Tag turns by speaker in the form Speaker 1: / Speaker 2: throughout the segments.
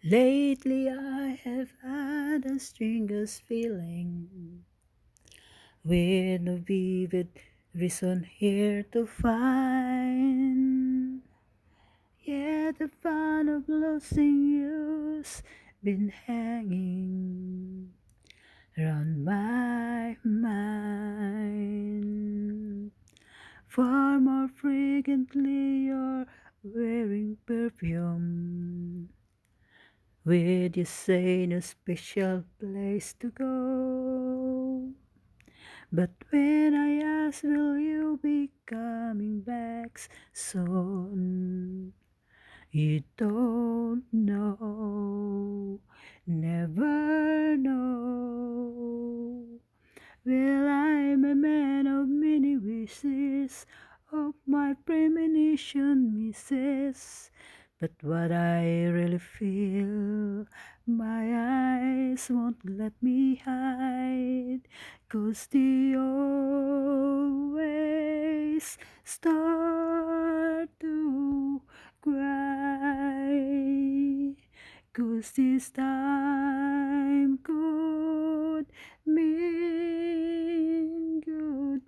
Speaker 1: Lately I have had a stranger's feeling, with no vivid reason here to find. Yet the fun of losing you's been hanging round my mind. Far more frequently you're wearing perfume, with you say no special place to go. But when I ask, will you be coming back soon? You don't know, never know. Well, I'm a man of many wishes, of my premonition misses. But what I really feel, my eyes won't let me hide, 'cause they always start to cry. 'Cause this time could mean goodbye.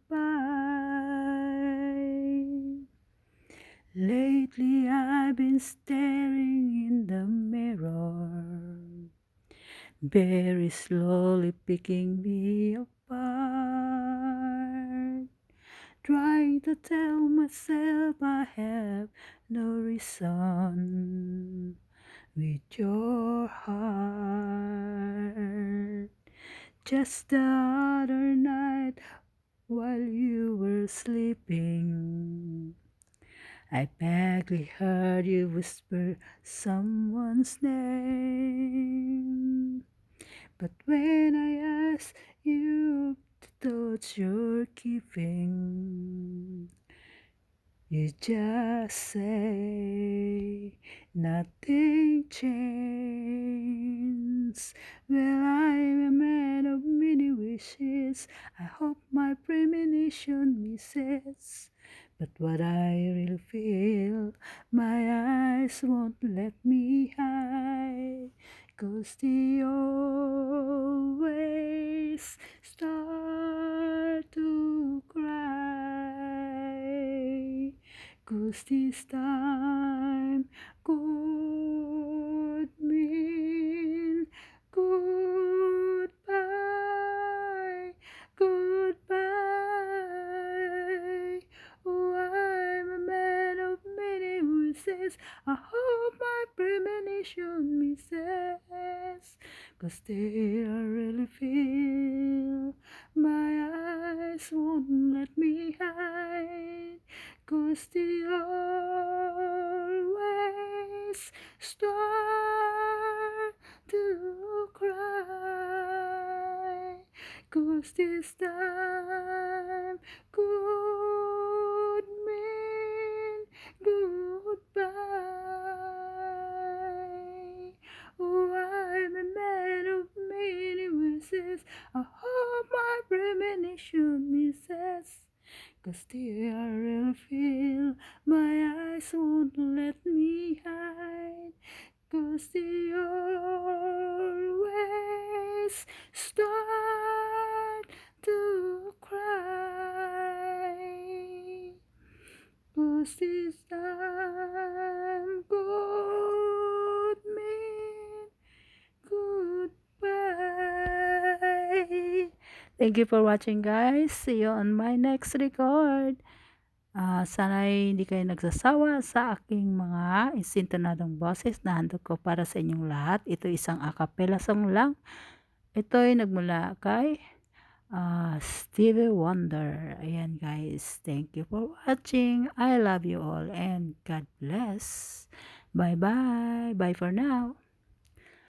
Speaker 1: Lately I've been staring in the mirror, very slowly picking me apart, trying to tell myself I have no reason with your heart. Just the other night, while you were sleeping, I vaguely heard you whisper someone's name. But when I asked you the thoughts you're keeping, you just say nothing changed. Well, I'm a man of many wishes. I hope my premonition misses. But what I really feel, my eyes won't let me hide, 'cause they always start to cry. 'Cause this time could mean goodbye, goodbye. Oh, I'm a man of many wishes. I hope my premonition misses, 'cause they are really feel. My eyes won't let me hide, 'cause they always start to cry. 'Cause this time could mean goodbye. Oh, I'm a man of many wishes. I hope my premonition misses, 'cause they are real feel. My eyes won't let me hide, 'cause they always start to cry. 'Cause this time could mean goodbye. Thank you for watching, guys. See you on my next record. Sana'y hindi kayo nagsasawa sa aking mga insintonadong boses na handog ko para sa inyong lahat. Ito isang a cappella song lang. Ito'y nagmula kay Stevie Wonder. Ayan, guys. Thank you for watching. I love you all and God bless. Bye-bye. Bye for now.